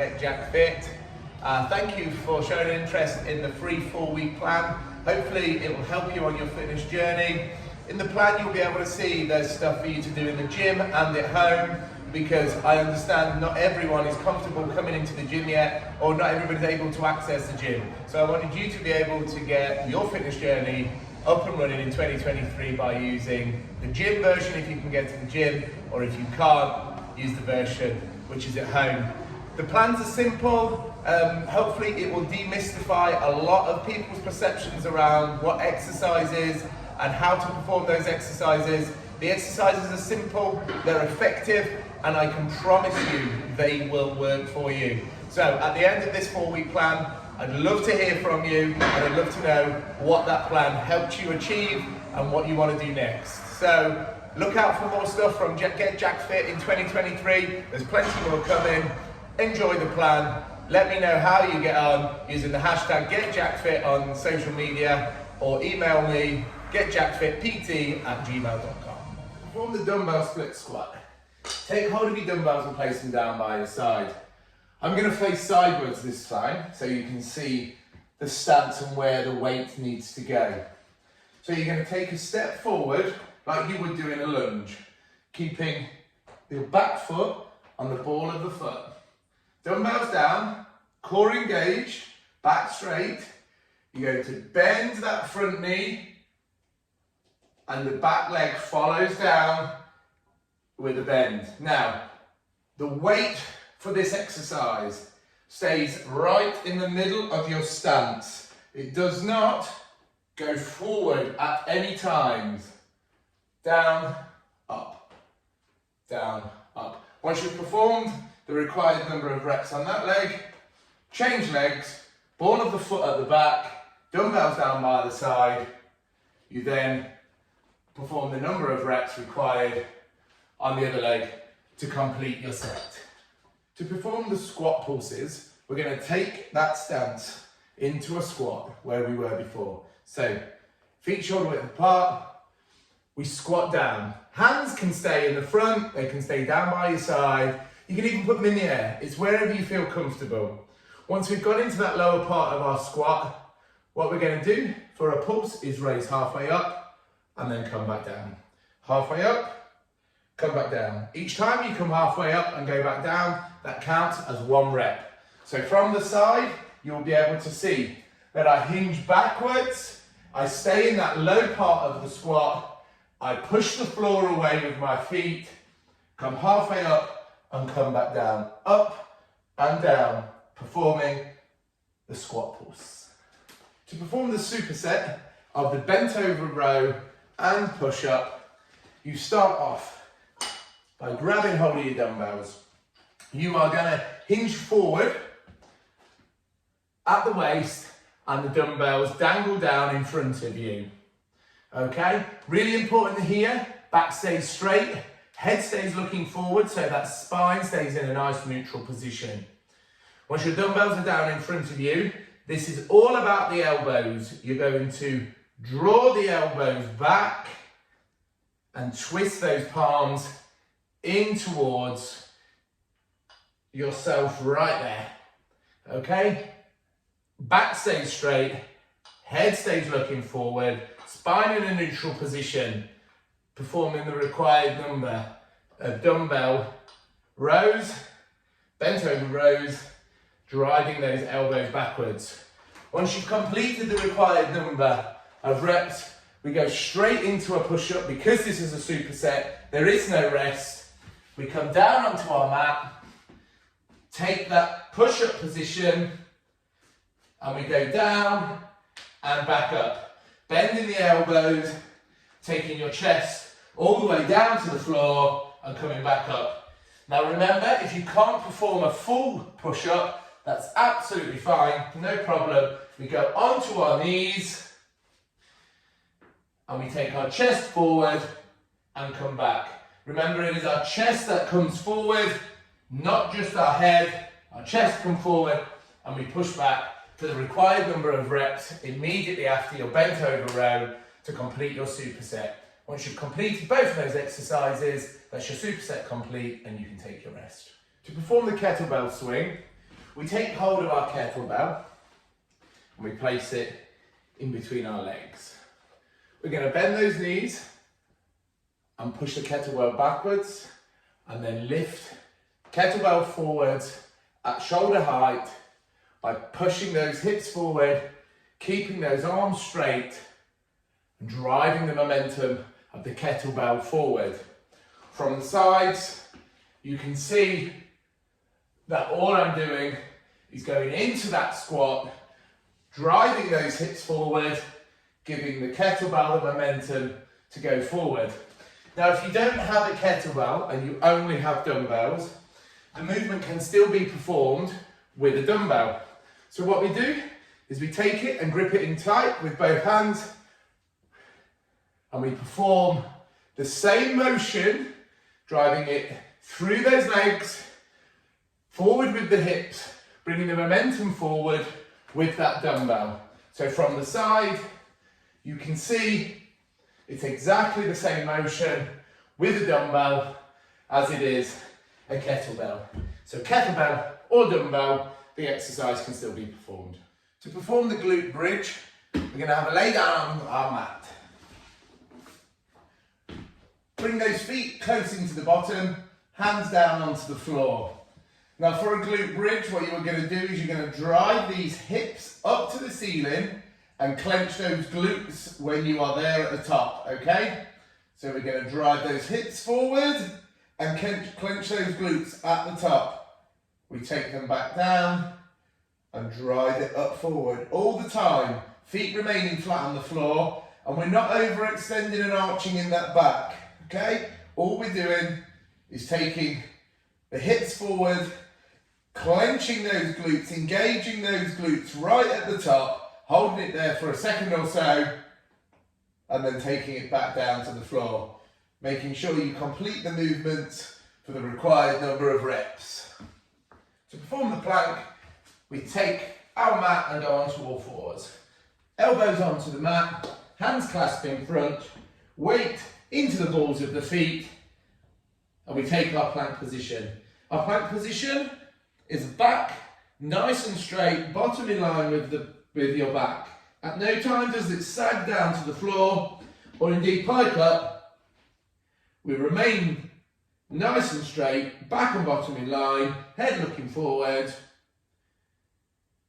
Get Jack Fit. Thank you for showing interest in the free 4-week plan. Hopefully it will help you on your fitness journey. In the plan you'll be able to see there's stuff for you to do in the gym and at home, because I understand not everyone is comfortable coming into the gym yet, or not everybody's able to access the gym. So I wanted you to be able to get your fitness journey up and running in 2023 by using the gym version if you can get to the gym, or if you can't, use the version which is at home. The plans are simple. Hopefully it will demystify a lot of people's perceptions around what exercise is and how to perform those exercises. The exercises are simple, they're effective, and I can promise you they will work for you. So at the end of this 4-week plan, I'd love to hear from you, and I'd love to know what that plan helped you achieve and what you want to do next. So look out for more stuff from Get Jack Fit in 2023. There's plenty more coming. Enjoy the plan. Let me know how you get on using the hashtag GetJackFit on social media, or email me getjackfitpt@gmail.com. Perform the dumbbell split squat. Take hold of your dumbbells and place them down by your side. I'm going to face sideways this time so you can see the stance and where the weight needs to go. So you're going to take a step forward like you would do in a lunge, keeping your back foot on the ball of the foot. Dumbbells down, core engaged, back straight. You're going to bend that front knee and the back leg follows down with a bend. Now, the weight for this exercise stays right in the middle of your stance. It does not go forward at any times. Down, up, down, up. Once you've performed the required number of reps on that leg, change legs, ball of the foot at the back, dumbbells down by the side. You then perform the number of reps required on the other leg to complete your set. To perform the squat pulses, we're going to take that stance into a squat where we were before. So, feet shoulder width apart, we squat down. Hands can stay in the front, they can stay down by your side. You can even put them in the air. It's wherever you feel comfortable. Once we've got into that lower part of our squat, what we're going to do for a pulse is raise halfway up and then come back down. Halfway up, come back down. Each time you come halfway up and go back down, that counts as 1 rep. So from the side, you'll be able to see that I hinge backwards, I stay in that low part of the squat, I push the floor away with my feet, come halfway up and come back down, up and down, performing the squat pulse. To perform the superset of the bent over row and push up, you start off by grabbing hold of your dumbbells. You are going to hinge forward at the waist and the dumbbells dangle down in front of you. Okay, really important here, back stays straight, head stays looking forward so that spine stays in a nice neutral position. Once your dumbbells are down in front of you, this is all about the elbows. You're going to draw the elbows back and twist those palms in towards yourself right there. Okay? Back stays straight, head stays looking forward, spine in a neutral position, performing the required number of dumbbell rows, bent over rows, driving those elbows backwards. Once you've completed the required number of reps, we go straight into a push-up. Because this is a superset, there is no rest. We come down onto our mat, take that push-up position, and we go down and back up. Bending the elbows, taking your chest all the way down to the floor and coming back up. Now remember, if you can't perform a full push-up, that's absolutely fine, no problem. We go onto our knees and we take our chest forward and come back. Remember, it is our chest that comes forward, not just our head. Our chest comes forward and we push back for the required number of reps immediately after your bent over row to complete your superset. Once you've completed both of those exercises, that's your superset complete and you can take your rest. To perform the kettlebell swing, We take hold of our kettlebell and we place it in between our legs. We're going to bend those knees and push the kettlebell backwards, and then lift kettlebell forwards at shoulder height by pushing those hips forward, keeping those arms straight, and driving the momentum of the kettlebell forward. From the sides, you can see that all I'm doing is going into that squat, driving those hips forward, giving the kettlebell the momentum to go forward. Now, if you don't have a kettlebell and you only have dumbbells, the movement can still be performed with a dumbbell. So what we do is we take it and grip it in tight with both hands, and we perform the same motion, driving it through those legs, forward with the hips, bringing the momentum forward with that dumbbell. So from the side, you can see it's exactly the same motion with a dumbbell as it is a kettlebell. So kettlebell or dumbbell, the exercise can still be performed. To perform the glute bridge, we're going to have a lay down on our mat. Bring those feet close into the bottom, hands down onto the floor. Now for a glute bridge, what you're going to do is you're going to drive these hips up to the ceiling and clench those glutes when you are there at the top, okay? So we're going to drive those hips forward and clench those glutes at the top. We take them back down and drive it up forward all the time. Feet remaining flat on the floor, and we're not overextending and arching in that back, okay? All we're doing is taking the hips forward, clenching those glutes, engaging those glutes right at the top, holding it there for a second or so, and then taking it back down to the floor, making sure you complete the movements for the required number of reps. To perform the plank, we take our mat and go onto all fours. Elbows onto the mat, hands clasped in front, weight into the balls of the feet, and we take our plank position. Our plank position is back nice and straight, bottom in line with your back. At no time does it sag down to the floor or indeed pike up. We remain nice and straight, back and bottom in line, head looking forward,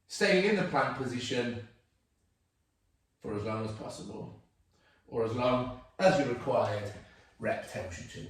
staying in the plank position for as long as possible, or as long as your required rep tells you to.